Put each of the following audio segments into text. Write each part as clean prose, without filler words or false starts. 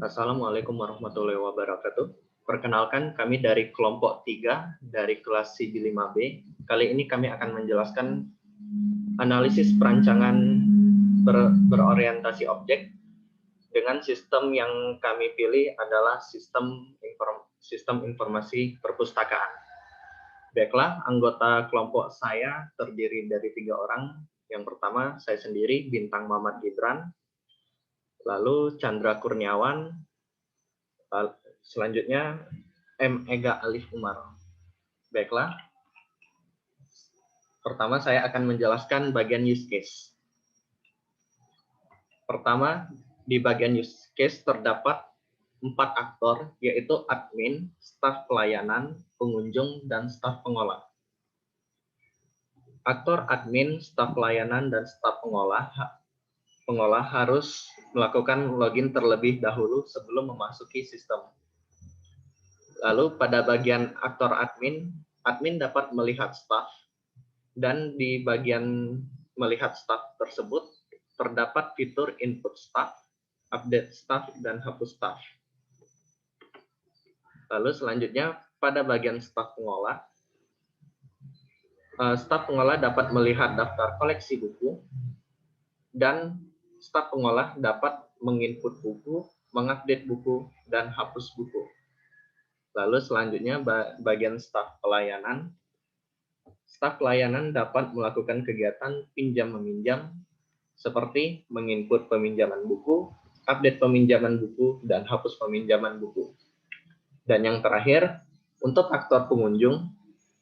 Assalamualaikum warahmatullahi wabarakatuh. Perkenalkan, kami dari kelompok 3 dari kelas CG 5B. Kali ini kami akan menjelaskan analisis perancangan berorientasi objek dengan sistem yang kami pilih adalah sistem informasi perpustakaan. Baiklah, anggota kelompok saya terdiri dari 3 orang. Yang pertama, saya sendiri, Bintang Muhammad Gibran, lalu Chandra Kurniawan, selanjutnya M. Ega Alif Umar. Baiklah, pertama saya akan menjelaskan bagian use case. Pertama, di bagian use case terdapat 4 aktor, yaitu admin, staf pelayanan, pengunjung, dan staf pengolah. Aktor admin, staf pelayanan, dan staf pengolah harus melakukan login terlebih dahulu sebelum memasuki sistem. Lalu pada bagian aktor admin, admin dapat melihat staf, dan di bagian melihat staf tersebut terdapat fitur input staf, update staf, dan hapus staf. Lalu selanjutnya pada bagian staf pengolah dapat melihat daftar koleksi buku, dan staf pengolah dapat menginput buku, mengupdate buku, dan hapus buku. Lalu selanjutnya bagian staf pelayanan. Staf pelayanan dapat melakukan kegiatan pinjam-meminjam seperti menginput peminjaman buku, update peminjaman buku, dan hapus peminjaman buku. Dan yang terakhir, untuk aktor pengunjung,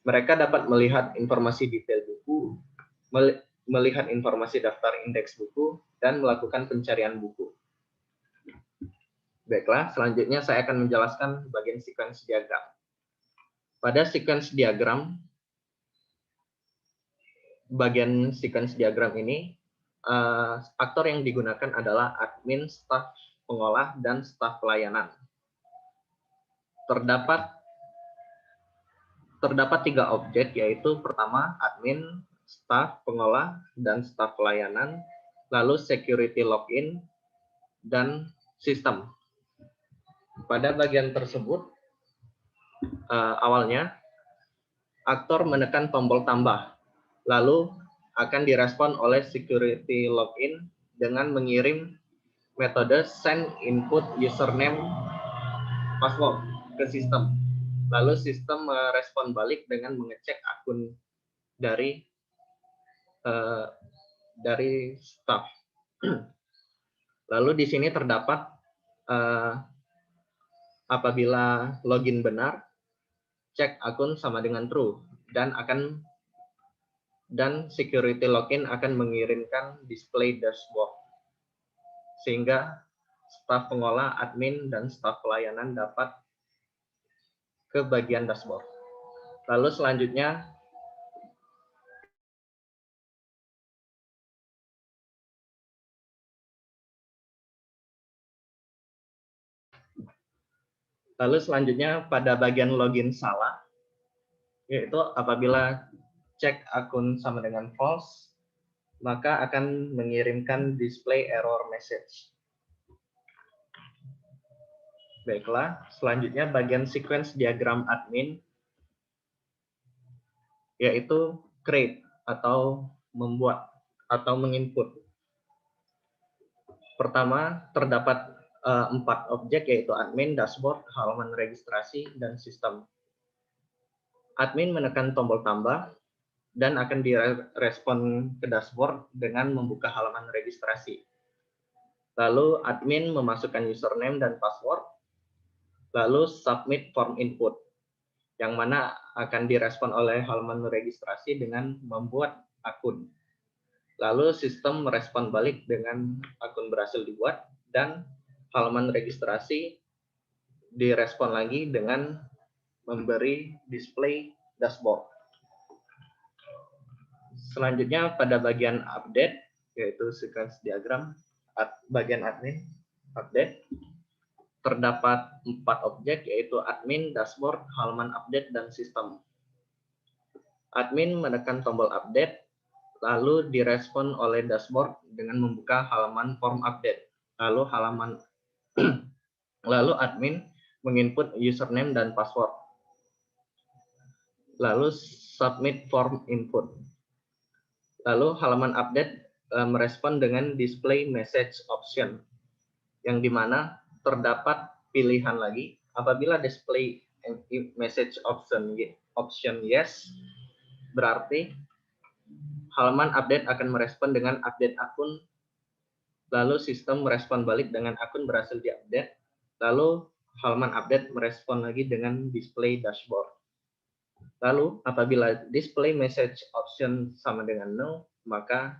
mereka dapat melihat informasi detail buku, melihat informasi daftar indeks buku, dan melakukan pencarian buku. Baiklah, selanjutnya saya akan menjelaskan bagian sequence diagram. Pada sequence diagram, bagian sequence diagram ini, aktor yang digunakan adalah admin, staf pengolah, dan staf pelayanan. Terdapat 3 objek, yaitu pertama admin, staf pengolah, dan staf pelayanan, lalu security login, dan sistem. Pada bagian tersebut, awalnya aktor menekan tombol tambah, lalu akan direspon oleh security login dengan mengirim metode send input username password ke sistem. Lalu sistem merespon balik dengan mengecek akun dari staff. Lalu di sini terdapat apabila login benar, cek akun sama dengan true, dan security login akan mengirimkan display dashboard, sehingga staf pengolah, admin, dan staf pelayanan dapat ke bagian dashboard. Lalu selanjutnya pada bagian login salah, yaitu apabila cek akun sama dengan false, maka akan mengirimkan display error message. Baiklah, selanjutnya bagian sequence diagram admin, yaitu create atau membuat atau menginput. Pertama, terdapat 4 objek, yaitu admin, dashboard, halaman registrasi, dan sistem. Admin menekan tombol tambah dan akan direspon ke dashboard dengan membuka halaman registrasi. Lalu admin memasukkan username dan password, lalu submit form input, yang mana akan direspon oleh halaman registrasi dengan membuat akun. Lalu sistem merespon balik dengan akun berhasil dibuat, dan halaman registrasi direspon lagi dengan memberi display dashboard. Selanjutnya pada bagian update, yaitu sequence diagram, bagian admin, update, terdapat 4 objek, yaitu admin, dashboard, halaman update, dan sistem. Admin menekan tombol update, lalu direspon oleh dashboard dengan membuka halaman form update. Lalu Lalu admin menginput username dan password. Lalu submit form input. Lalu halaman update merespon dengan display message option, yang dimana terdapat pilihan lagi. Apabila display message option yes, berarti halaman update akan merespon dengan update akun, lalu sistem merespon balik dengan akun berhasil diupdate, lalu halaman update merespon lagi dengan display dashboard. Lalu apabila display message option sama dengan no, maka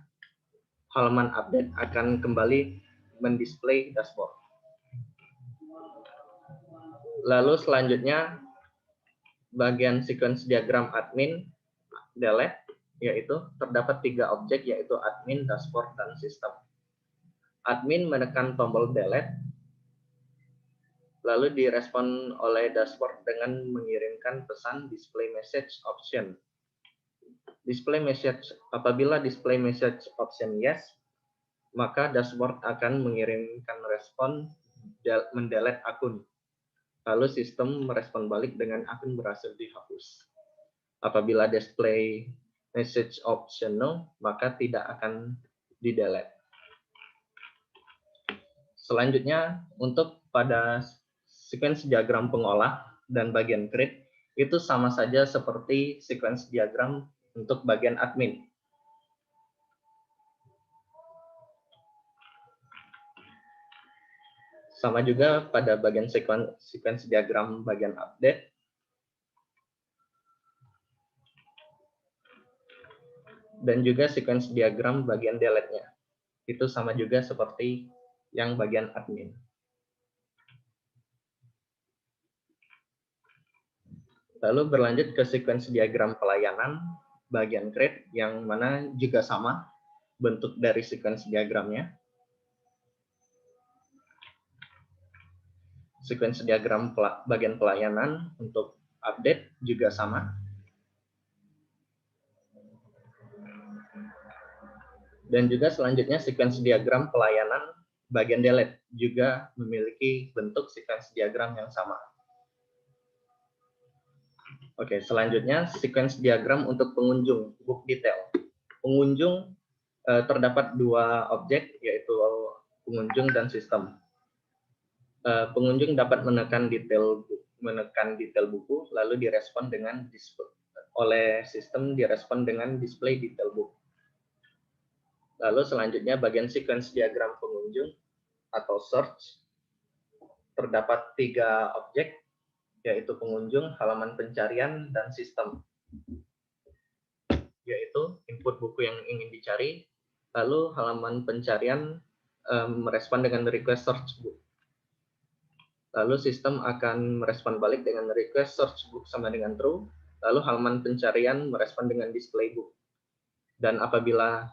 halaman update akan kembali mendisplay dashboard. Lalu selanjutnya bagian sequence diagram admin delete, yaitu terdapat 3 objek, yaitu admin, dashboard, dan sistem. Admin menekan tombol delete, lalu direspon oleh dashboard dengan mengirimkan pesan display message option. Display message, apabila display message option yes, maka dashboard akan mengirimkan respon mendelete akun. Lalu sistem merespon balik dengan akun berhasil dihapus. Apabila display message option no, maka tidak akan di-delete. Selanjutnya, untuk pada sequence diagram pengolah dan bagian create, itu sama saja seperti sequence diagram untuk bagian admin. Sama juga pada bagian sequence diagram bagian update. Dan juga sequence diagram bagian delete-nya. Itu sama juga seperti yang bagian admin. Lalu berlanjut ke sequence diagram pelayanan bagian create, yang mana juga sama bentuk dari sequence diagramnya. Sequence diagram bagian pelayanan untuk update juga sama. Dan juga selanjutnya sequence diagram pelayanan bagian delete juga memiliki bentuk sequence diagram yang sama. Oke, selanjutnya sequence diagram untuk pengunjung book detail. Pengunjung terdapat 2 objek, yaitu pengunjung dan sistem. Pengunjung dapat menekan detail buku, lalu direspon dengan oleh sistem direspon dengan display detail book. Lalu selanjutnya bagian sequence diagram pengunjung atau search, terdapat 3 objek, yaitu pengunjung, halaman pencarian, dan sistem. Yaitu input buku yang ingin dicari, lalu halaman pencarian merespon dengan request search book. Lalu sistem akan merespon balik dengan request search book sama dengan true, lalu halaman pencarian merespon dengan display book. Dan apabila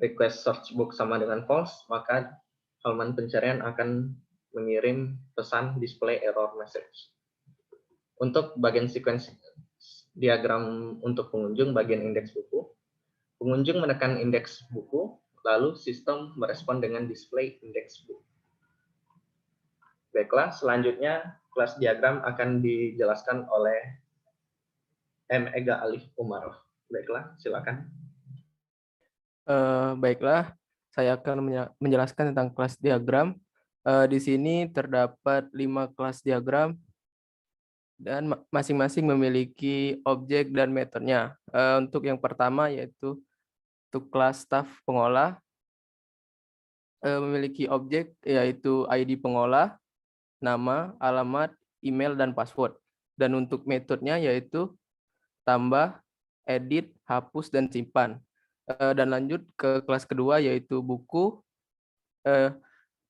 request search book sama dengan false, maka halaman pencarian akan mengirim pesan display error message. Untuk bagian sequence diagram untuk pengunjung bagian indeks buku, pengunjung menekan indeks buku, lalu sistem merespon dengan display indeks buku. Baiklah, selanjutnya kelas diagram akan dijelaskan oleh M. Ega Alif Umar. Baiklah, silakan. Baiklah, saya akan menjelaskan tentang kelas diagram. Di sini terdapat 5 kelas diagram dan masing-masing memiliki objek dan metodenya. Untuk yang pertama yaitu untuk kelas staf pengolah, memiliki objek yaitu ID pengolah, nama, alamat, email, dan password. Dan untuk metodenya yaitu tambah, edit, hapus, dan simpan. Dan lanjut ke kelas kedua yaitu buku.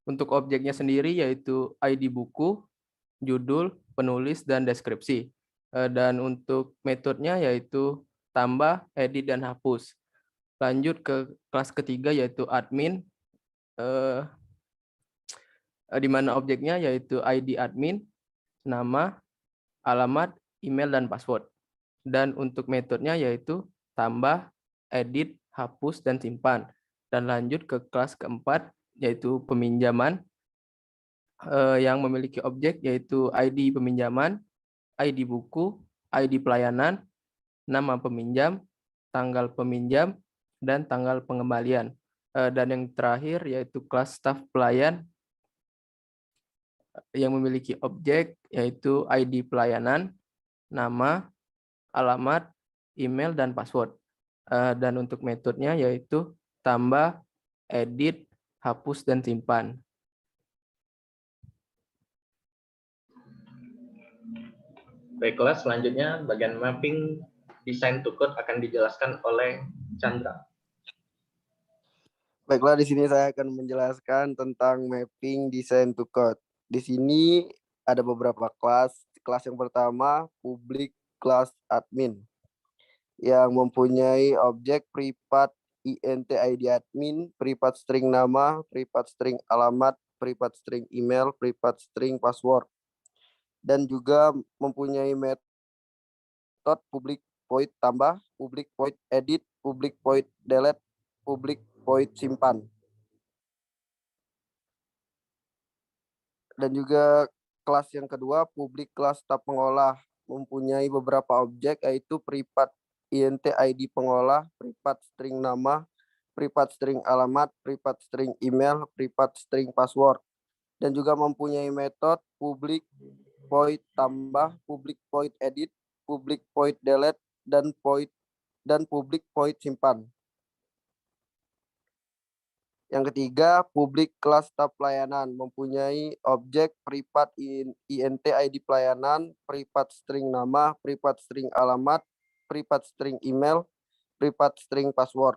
Untuk objeknya sendiri yaitu ID buku, judul, penulis, dan deskripsi. Dan untuk metodenya yaitu tambah, edit, dan hapus. Lanjut ke kelas ketiga yaitu admin, di mana objeknya yaitu ID admin, nama, alamat, email, dan password. Dan untuk metodenya yaitu tambah, edit, hapus, dan simpan. Dan lanjut ke kelas keempat yaitu peminjaman, yang memiliki objek yaitu ID peminjaman, ID buku, ID pelayanan, nama peminjam, tanggal peminjam, dan tanggal pengembalian. Dan yang terakhir yaitu kelas staf pelayan yang memiliki objek yaitu ID pelayanan, nama, alamat, email, dan password. Dan untuk metodenya yaitu tambah, edit, hapus, dan simpan. Baiklah, selanjutnya bagian mapping design to code akan dijelaskan oleh Chandra. Baiklah, di sini saya akan menjelaskan tentang mapping design to code. Di sini ada beberapa kelas. Kelas yang pertama, public class admin, yang mempunyai objek privat int id admin, privat string nama, privat string alamat, privat string email, privat string password, dan juga mempunyai metode public void tambah, public void edit, public void delete, public void simpan. Dan juga kelas yang kedua, public class staf pengolah, mempunyai beberapa objek yaitu privat int id pengolah, privat string nama, privat string alamat, privat string email, privat string password, dan juga mempunyai metode public void tambah, public void edit, public void delete, dan public void simpan. Yang ketiga, public class staf pelayanan, mempunyai objek privat int id pelayanan, privat string nama, privat string alamat, privat string email, privat string password,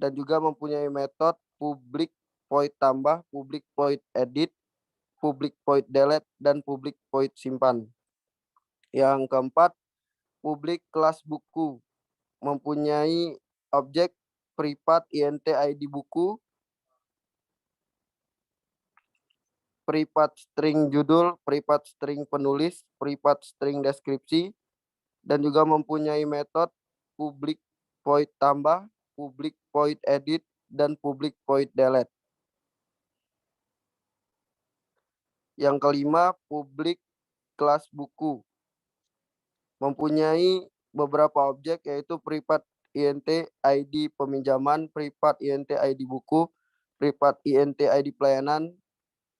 dan juga mempunyai metode public void tambah, public void edit, public void delete, dan public void simpan. Yang keempat, public class buku, mempunyai objek privat int id buku, privat string judul, privat string penulis, privat string deskripsi, dan juga mempunyai metode public void tambah, public void edit, dan public void delete. Yang kelima, public class buku, mempunyai beberapa objek yaitu privat int id peminjaman, privat int id buku, privat int id pelayanan,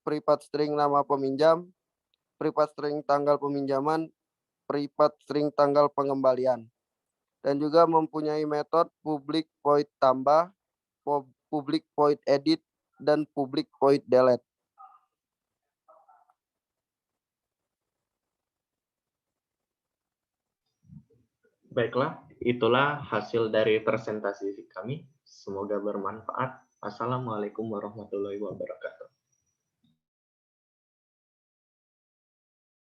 privat string nama peminjam, privat string tanggal peminjaman, privat string tanggal pengembalian, dan juga mempunyai metode public void tambah, public void edit, dan public void delete. Baiklah, itulah hasil dari presentasi kami. Semoga bermanfaat. Assalamualaikum warahmatullahi wabarakatuh.